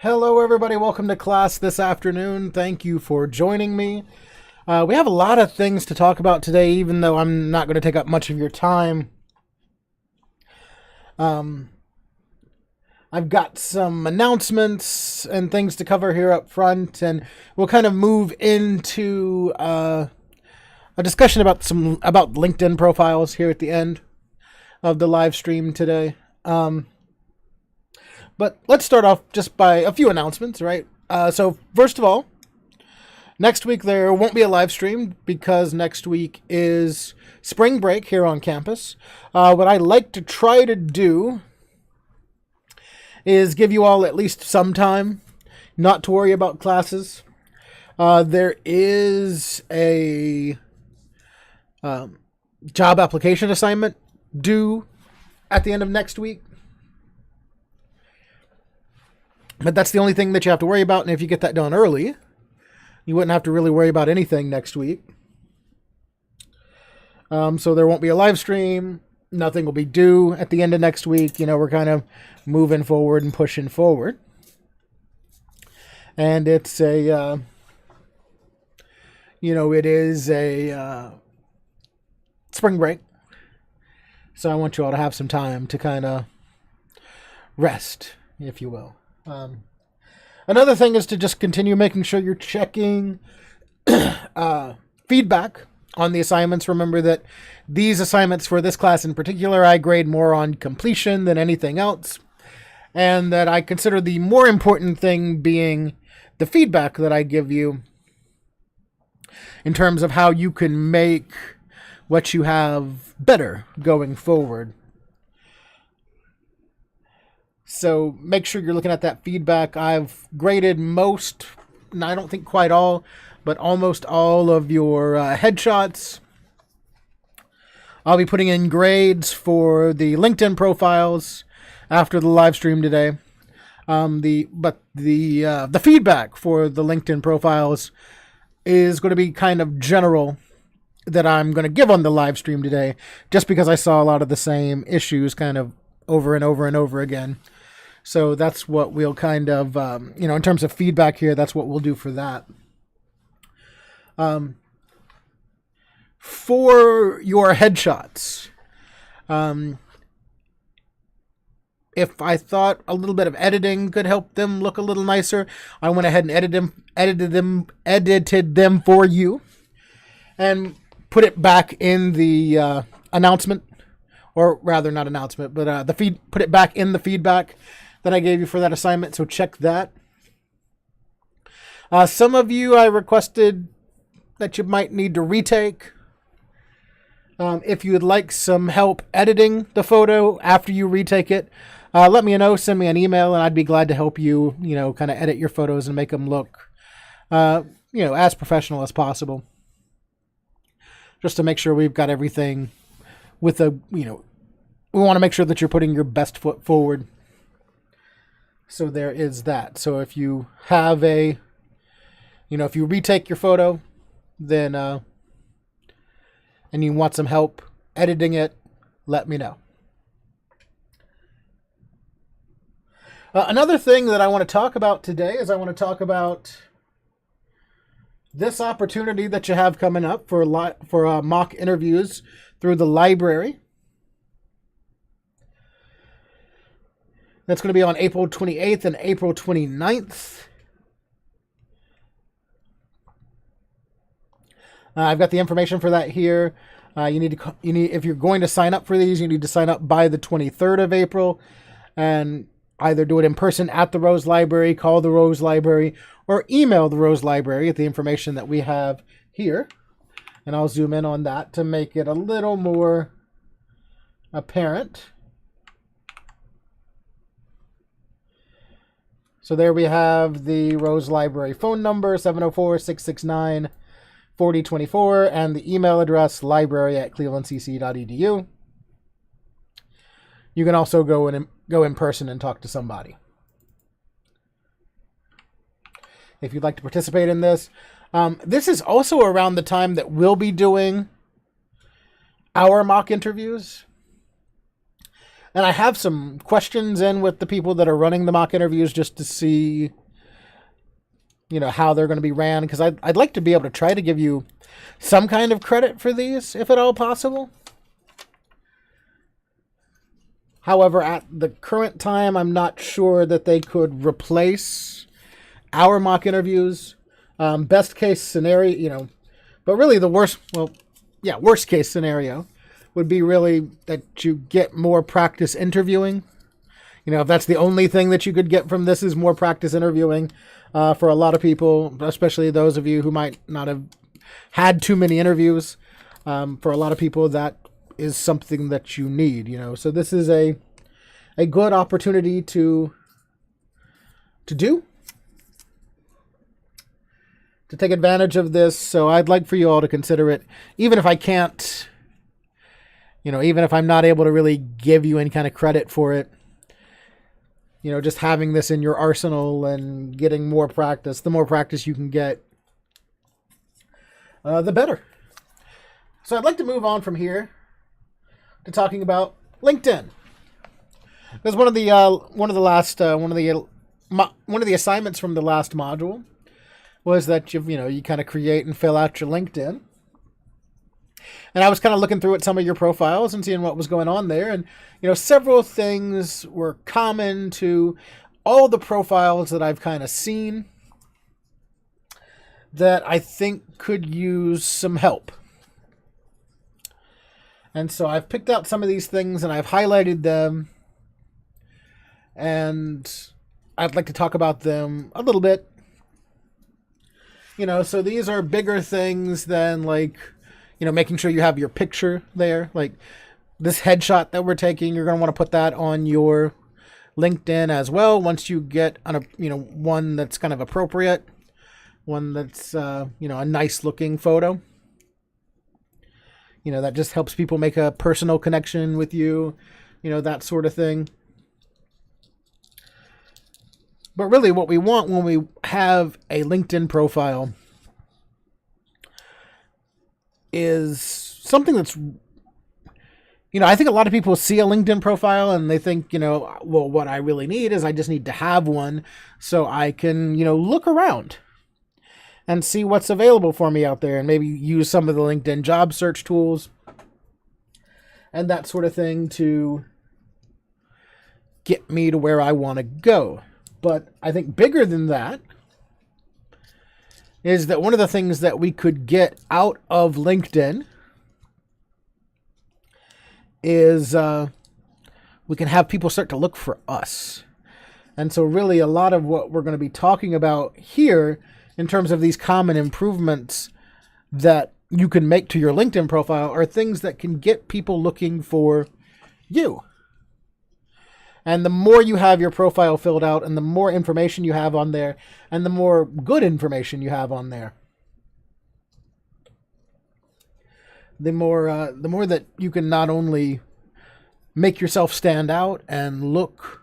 Hello, everybody. Welcome to class this afternoon. Thank you for joining me. We have a lot of things to talk about today, even though I'm not going to take up much of your time. I've got some announcements and things to cover here up front, and we'll kind of move into a discussion about LinkedIn profiles here at the end of the live stream today. But let's start off just by a few announcements, right? So first of all, next week there won't be a live stream because next week is spring break here on campus. What I like to try to do is give you all at least some time not to worry about classes. There is a job application assignment due at the end of next week. But that's the only thing that you have to worry about. And if you get that done early, you wouldn't have to really worry about anything next week. So there won't be a live stream. Nothing will be due at the end of next week. You know, we're kind of moving forward and pushing forward. And it's it is a spring break. So I want you all to have some time to kind of rest, if you will. Another thing is to just continue making sure you're checking feedback on the assignments. Remember that these assignments for this class in particular, I grade more on completion than anything else. And that I consider the more important thing being the feedback that I give you in terms of how you can make what you have better going forward. So make sure you're looking at that feedback. I've graded most, and I don't think quite all, but almost all of your headshots. I'll be putting in grades for the LinkedIn profiles after the live stream today. The feedback for the LinkedIn profiles is going to be kind of general that I'm going to give on the live stream today, just because I saw a lot of the same issues kind of over and over and over again. So that's what we'll kind of, in terms of feedback here, that's what we'll do for that. For your headshots, if I thought a little bit of editing could help them look a little nicer, I went ahead and edited them for you and put it back in the announcement, or rather not announcement, but put it back in the feedback that I gave you for that assignment, so check that. Some of you I requested that you might need to retake. If you would like some help editing the photo after you retake it, let me know, send me an email, and I'd be glad to help you, kind of edit your photos and make them look, as professional as possible. Just to make sure we've got everything with we want to make sure that you're putting your best foot forward. So there is that. So if you have if you retake your photo, then, and you want some help editing it, let me know. Another thing that I want to talk about today is I want to talk about this opportunity that you have coming up for mock interviews through the library. That's going to be on April 28th and April 29th. I've got the information for that here. If you're going to sign up for these, you need to sign up by the 23rd of April, and either do it in person at the Rose Library, call the Rose Library, or email the Rose Library at the information that we have here. And I'll zoom in on that to make it a little more apparent. So there we have the Rose Library phone number, 704-669-4024, and the email address, library@clevelandcc.edu. You can also go in person and talk to somebody. If you'd like to participate in this. This is also around the time that we'll be doing our mock interviews. And I have some questions in with the people that are running the mock interviews just to see, how they're going to be ran. Because I'd like to be able to try to give you some kind of credit for these, if at all possible. However, at the current time, I'm not sure that they could replace our mock interviews. Best case scenario, but really the worst case scenario would be really that you get more practice interviewing. If that's the only thing that you could get from this is more practice interviewing for a lot of people, especially those of you who might not have had too many interviews. For a lot of people, that is something that you need, So this is a good opportunity to take advantage of this. So I'd like for you all to consider it, even if I can't, even if I'm not able to really give you any kind of credit for it. Just having this in your arsenal and getting more practice. The more practice you can get, the better. So I'd like to move on from here to talking about LinkedIn. Because one of the assignments from the last module was that you kind of create and fill out your LinkedIn. And I was kind of looking through at some of your profiles and seeing what was going on there. And, several things were common to all the profiles that I've kind of seen that I think could use some help. And so I've picked out some of these things and I've highlighted them. And I'd like to talk about them a little bit. So these are bigger things than making sure you have your picture there. Like this headshot that we're taking, you're going to want to put that on your LinkedIn as well. Once you get one that's kind of appropriate, one that's, a nice looking photo, that just helps people make a personal connection with you, that sort of thing. But really what we want when we have a LinkedIn profile is something that's, I think a lot of people see a LinkedIn profile and they think, well, what I really need is I just need to have one so I can, look around and see what's available for me out there and maybe use some of the LinkedIn job search tools and that sort of thing to get me to where I want to go. But I think bigger than that is that one of the things that we could get out of LinkedIn is we can have people start to look for us. And so really a lot of what we're going to be talking about here in terms of these common improvements that you can make to your LinkedIn profile are things that can get people looking for you. And the more you have your profile filled out and the more information you have on there and the more good information you have on there, the more that you can not only make yourself stand out and look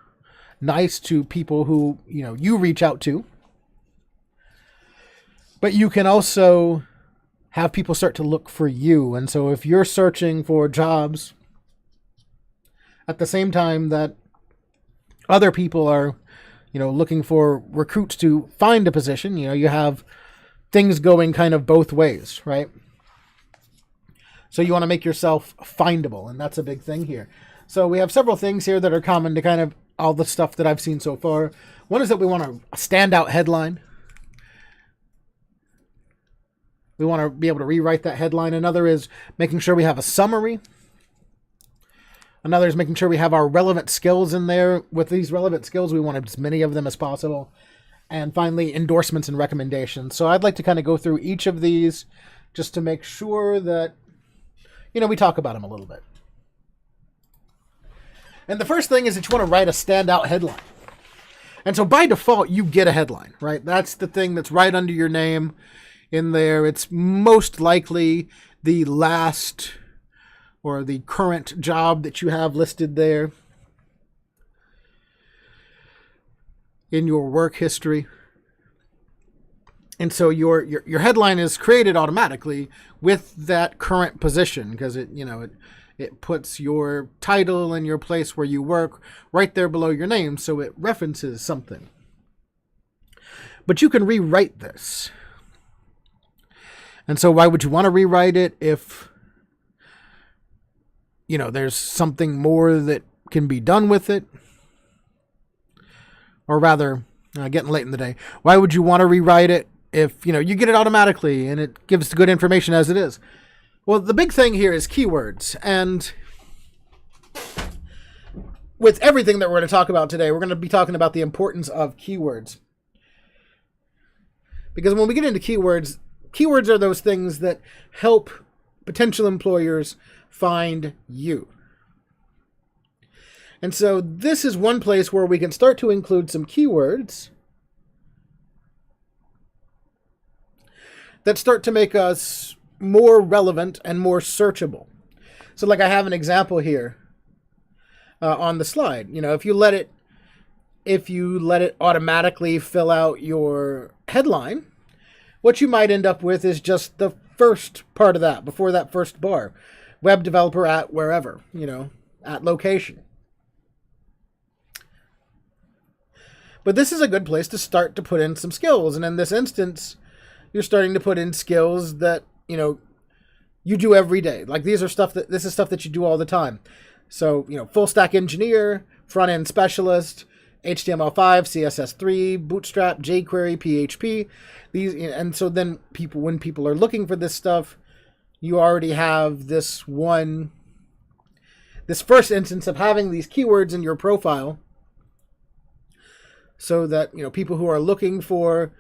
nice to people who, you reach out to, but you can also have people start to look for you. And so if you're searching for jobs at the same time that other people are, looking for recruits to find a position, you have things going kind of both ways, right? So you want to make yourself findable, and that's a big thing here. So we have several things here that are common to kind of all the stuff that I've seen so far. One is that we want a standout headline. We want to be able to rewrite that headline. Another is making sure we have a summary. Another is making sure we have our relevant skills in there. With these relevant skills, we want as many of them as possible. And finally, endorsements and recommendations. So I'd like to kind of go through each of these just to make sure that, we talk about them a little bit. And the first thing is that you want to write a standout headline. And so by default, you get a headline, right? That's the thing that's right under your name in there. It's most likely the last or the current job that you have listed there in your work history. And so your headline is created automatically with that current position because it It puts your title and your place where you work right there below your name, so it references something. But you can rewrite this. And so why would you want to rewrite it if, there's something more that can be done with it? Or rather, getting late in the day, why would you want to rewrite it if, you get it automatically and it gives good information as it is? Well, the big thing here is keywords. And with everything that we're going to talk about today, we're going to be talking about the importance of keywords. Because when we get into keywords, keywords are those things that help potential employers find you. And so this is one place where we can start to include some keywords that start to make us more relevant and more searchable. So like I have an example here on the slide. If you let it automatically fill out your headline, what you might end up with is just the first part of that, before that first bar. Web developer at wherever, at location. But this is a good place to start to put in some skills. And in this instance, you're starting to put in skills that, you do every day. Like this is stuff that you do all the time. So, full stack engineer, front end specialist, HTML5, CSS3, Bootstrap, jQuery, PHP. And so then when people are looking for this stuff, you already have this first instance of having these keywords in your profile, so that, people who are looking for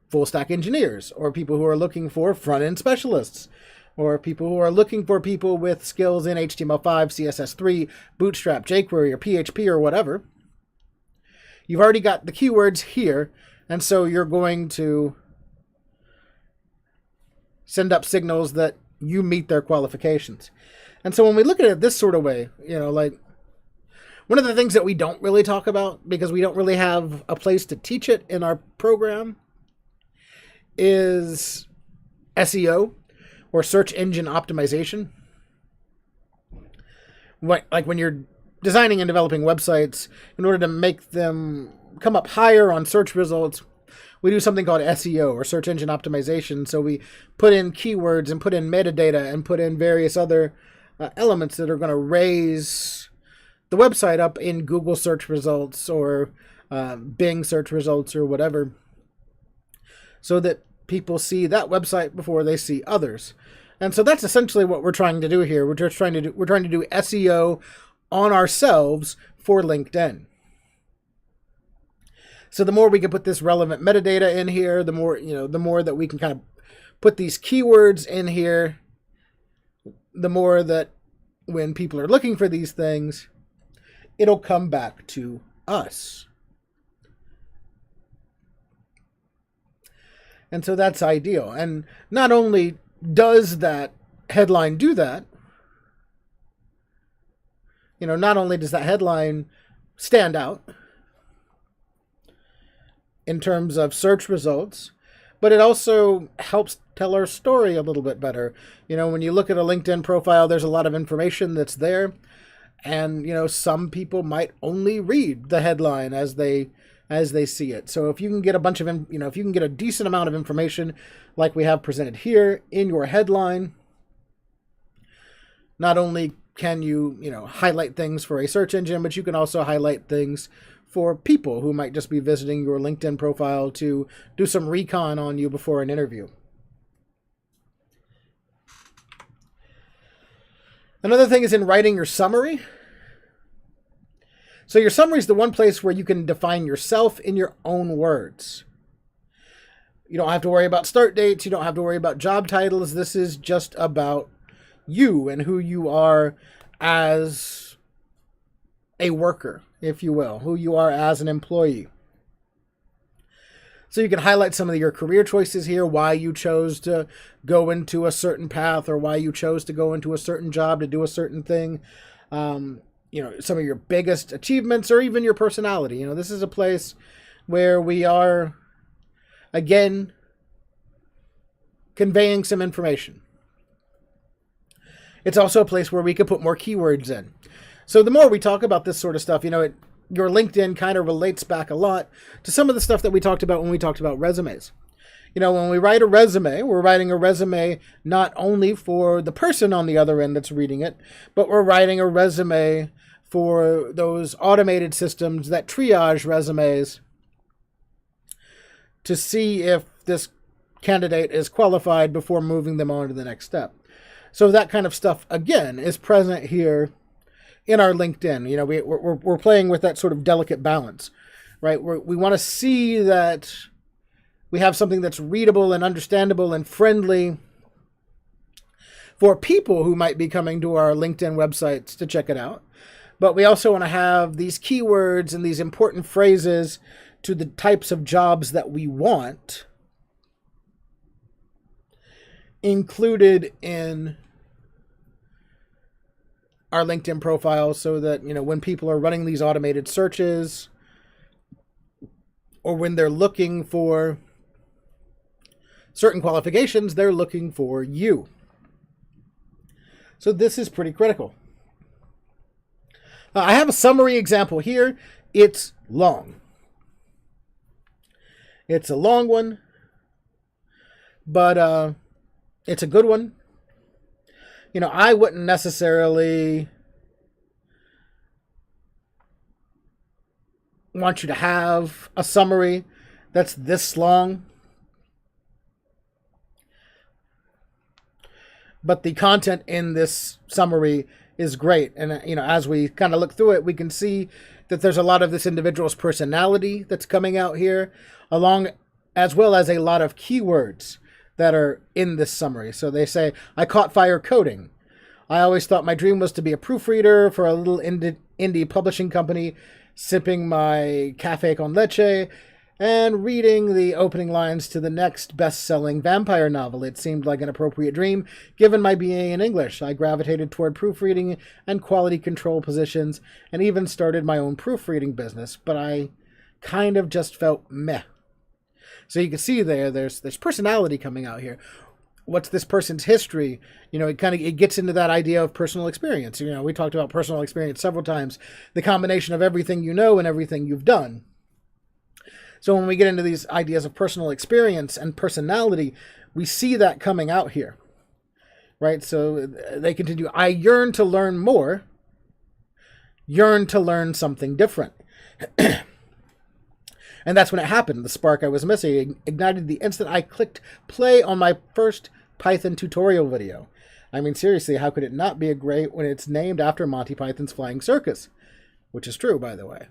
full stack engineers, or people who are looking for front end specialists, or people who are looking for people with skills in HTML5, CSS3, Bootstrap, jQuery, or PHP, or whatever, you've already got the keywords here, and so you're going to send up signals that you meet their qualifications. And so when we look at it this sort of way, one of the things that we don't really talk about, because we don't really have a place to teach it in our program, is SEO, or search engine optimization. Like when you're designing and developing websites, in order to make them come up higher on search results, we do something called SEO, or search engine optimization. So we put in keywords and put in metadata and put in various other elements that are going to raise the website up in Google search results, or Bing search results, or whatever, so that people see that website before they see others. And so that's essentially what we're trying to do here. We're trying to do SEO on ourselves for LinkedIn. So the more we can put this relevant metadata in here, the more that we can kind of put these keywords in here, the more that when people are looking for these things, it'll come back to us. And so that's ideal. And not only does that headline do that, not only does that headline stand out in terms of search results, but it also helps tell our story a little bit better. When you look at a LinkedIn profile, there's a lot of information that's there. And, some people might only read the headline as they see it. So if you can get if you can get a decent amount of information like we have presented here in your headline, not only can you, highlight things for a search engine, but you can also highlight things for people who might just be visiting your LinkedIn profile to do some recon on you before an interview. Another thing is in writing your summary. So your summary is the one place where you can define yourself in your own words. You don't have to worry about start dates. You don't have to worry about job titles. This is just about you and who you are as a worker, if you will, who you are as an employee. So you can highlight some of your career choices here, why you chose to go into a certain path, or why you chose to go into a certain job to do a certain thing. Some of your biggest achievements, or even your personality. This is a place where we are, again, conveying some information. It's also a place where we can put more keywords in. So the more we talk about this sort of stuff, your LinkedIn kind of relates back a lot to some of the stuff that we talked about when we talked about resumes. When we write a resume, we're writing a resume not only for the person on the other end that's reading it, but we're writing a resume for those automated systems that triage resumes to see if this candidate is qualified before moving them on to the next step. So that kind of stuff, again, is present here in our LinkedIn. We're playing with that sort of delicate balance, right? We want to see that we have something that's readable and understandable and friendly for people who might be coming to our LinkedIn websites to check it out. But we also want to have these keywords and these important phrases to the types of jobs that we want included in our LinkedIn profile, so that, when people are running these automated searches or when they're looking for certain qualifications, they're looking for you. So this is pretty critical. I have a summary example here. It's long. It's a long one, but it's a good one. I wouldn't necessarily want you to have a summary that's this long. But the content in this summary is great. And, as we kind of look through it, we can see that there's a lot of this individual's personality that's coming out here, as well as a lot of keywords that are in this summary. So they say, I caught fire coding. I always thought my dream was to be a proofreader for a little indie publishing company, sipping my cafe con leche and reading the opening lines to the next best-selling vampire novel. It seemed like an appropriate dream, given my BA in English. I gravitated toward proofreading and quality control positions, and even started my own proofreading business, but I kind of just felt meh. So you can see there's personality coming out here. What's this person's history? It gets into that idea of personal experience. We talked about personal experience several times, the combination of everything you know and everything you've done. So when we get into these ideas of personal experience and personality, we see that coming out here, right? So they continue, I yearn to learn more, yearn to learn something different. And that's when it happened. The spark I was missing ignited the instant I clicked play on my first Python tutorial video. I mean, seriously, how could it not be a great when it's named after Monty Python's Flying Circus? Which is true, by the way.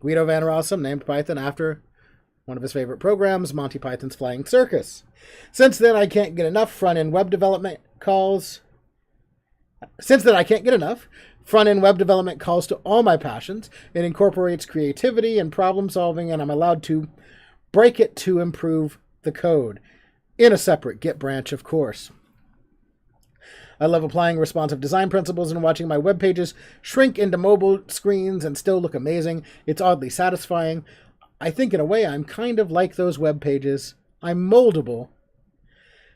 Guido Van Rossum named Python after one of his favorite programs, Monty Python's Flying Circus. Since then, I can't get enough front-end web development calls. Front-end web development calls to all my passions. It incorporates creativity and problem solving, and I'm allowed to break it to improve the code in a separate Git branch, of course. I love applying responsive design principles and watching my web pages shrink into mobile screens and still look amazing. It's oddly satisfying. I think in a way I'm kind of like those web pages. I'm moldable,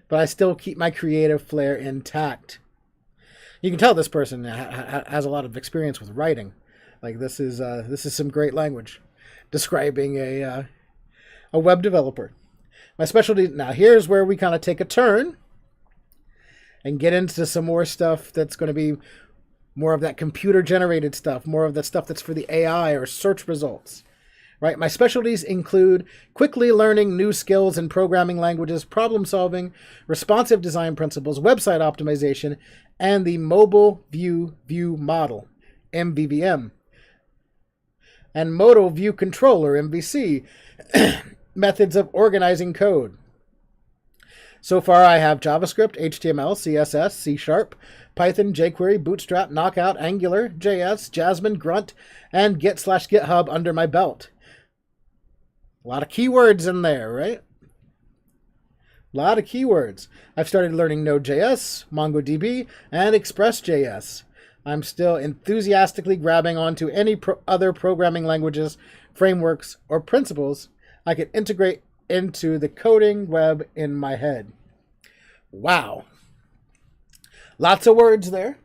but I still keep my creative flair intact. You can tell this person has a lot of experience with writing. Like this is some great language describing a web developer. My specialty, now here's where we kind of take a turn and get into some more stuff that's going to be more of that computer-generated stuff, more of that stuff that's for the AI or search results, right? My specialties include quickly learning new skills in programming languages, problem-solving, responsive design principles, website optimization, and the mobile view model, MVVM, and modal view controller, MVC, methods of organizing code. So far, I have JavaScript, HTML, CSS, C#, Python, jQuery, Bootstrap, Knockout, Angular, JS, Jasmine, Grunt, and Git/GitHub under my belt. A lot of keywords in there, right? A lot of keywords. I've started learning Node.js, MongoDB, and Express.js. I'm still enthusiastically grabbing onto any other programming languages, frameworks, or principles I could integrate into the coding web in my head. Wow. Lots of words there,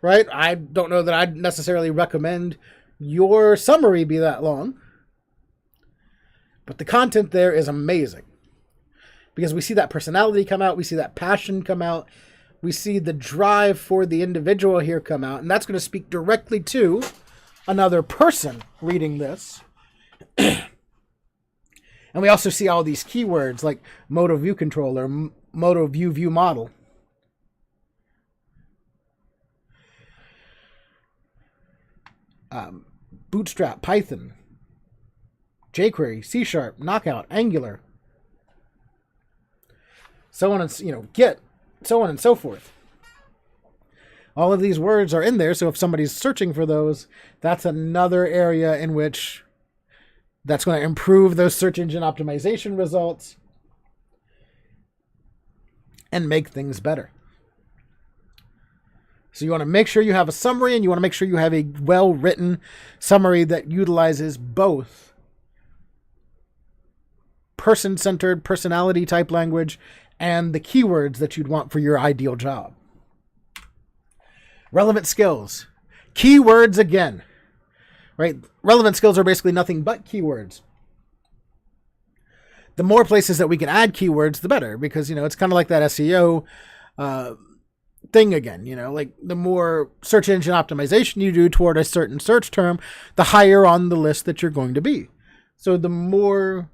right? I don't know that I'd necessarily recommend your summary be that long, but the content there is amazing because we see that personality come out, we see that passion come out, we see the drive for the individual here come out, and that's going to speak directly to another person reading this. And we also see all these keywords like Modo View Controller, Modo View Model. Bootstrap, Python, jQuery, C#, Knockout, Angular, so on and Git, so on and so forth. All of these words are in there, so if somebody's searching for those, that's another area in which that's going to improve those search engine optimization results and make things better. So you want to make sure you have a summary, and you want to make sure you have a well-written summary that utilizes both person-centered, personality-type language and the keywords that you'd want for your ideal job. Relevant skills. Keywords again, right? Relevant skills are basically nothing but keywords. The more places that we can add keywords, the better, because, it's kind of like that SEO thing again, like the more search engine optimization you do toward a certain search term, the higher on the list that you're going to be. So the more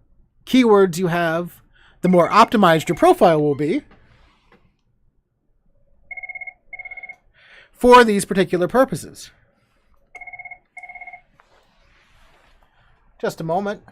keywords you have, the more optimized your profile will be for these particular purposes. Just a moment.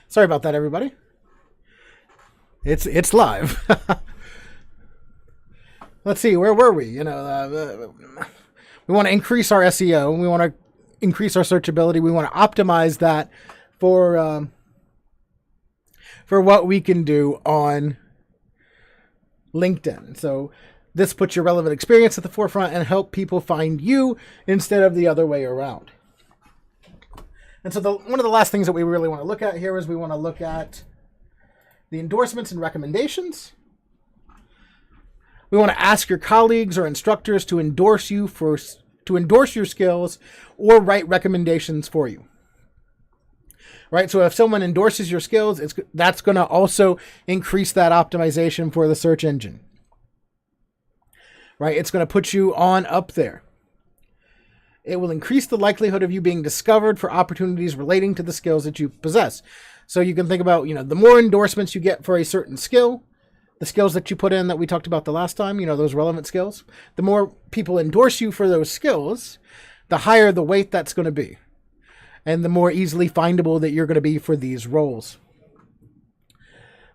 Sorry about that, everybody. It's live. Let's see, where were we? We want to increase our SEO. We want to increase our searchability. We want to optimize that for what we can do on LinkedIn. So this puts your relevant experience at the forefront and help people find you instead of the other way around. And so one of the last things that we really want to look at here is we want to look at the endorsements and recommendations. We want to ask your colleagues or instructors to endorse your skills or write recommendations for you. Right? So if someone endorses your skills, that's going to also increase that optimization for the search engine. Right? It's going to put you on up there. It will increase the likelihood of you being discovered for opportunities relating to the skills that you possess. So you can think about, the more endorsements you get for a certain skill, the skills that you put in that we talked about the last time, those relevant skills, the more people endorse you for those skills, the higher the weight that's going to be, and the more easily findable that you're going to be for these roles.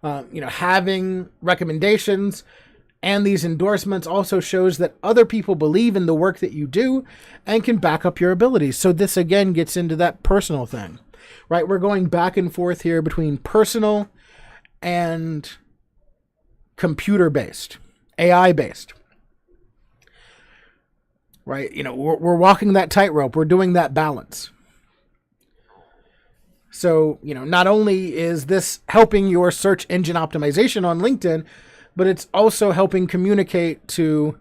Having recommendations and these endorsements also shows that other people believe in the work that you do and can back up your abilities. So this again gets into that personal thing, right? We're going back and forth here between personal and computer-based, AI-based, right? We're walking that tightrope. We're doing that balance. So, not only is this helping your search engine optimization on LinkedIn, but it's also helping communicate to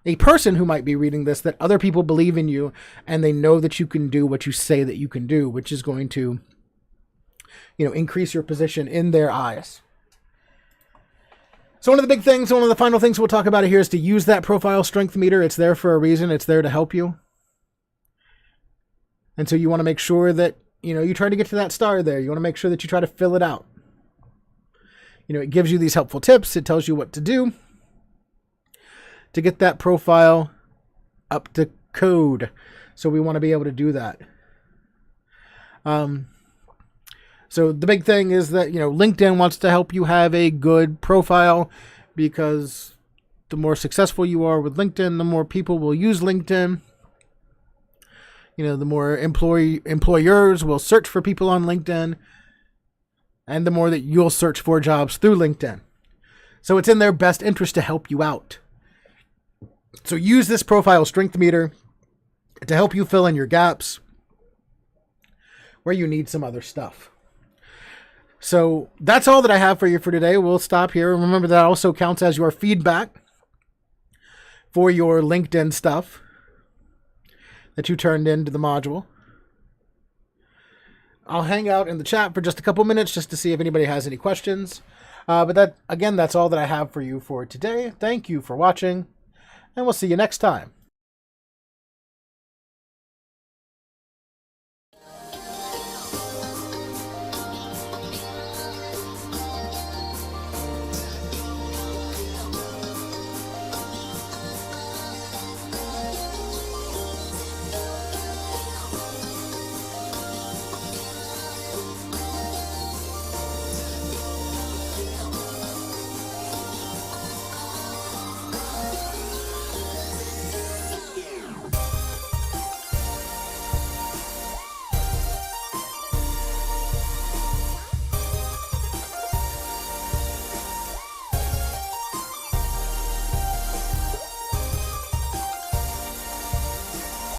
a person who might be reading this, that other people believe in you and they know that you can do what you say that you can do, which is going to, increase your position in their eyes. So one of the final things we'll talk about here is to use that profile strength meter. It's there for a reason. It's there to help you. And so you want to make sure that, you try to get to that star there. You want to make sure that you try to fill it out. It gives you these helpful tips. It tells you what to do to get that profile up to code. So we want to be able to do that. So the big thing is that, LinkedIn wants to help you have a good profile, because the more successful you are with LinkedIn, the more people will use LinkedIn. The more employers will search for people on LinkedIn, and the more that you'll search for jobs through LinkedIn. So it's in their best interest to help you out. So use this profile strength meter to help you fill in your gaps where you need some other stuff. So that's all that I have for you for today. We'll stop here. Remember, that also counts as your feedback for your LinkedIn stuff that you turned into the module. I'll hang out in the chat for just a couple minutes just to see if anybody has any questions. But that's all that I have for you for today. Thank you for watching, and we'll see you next time.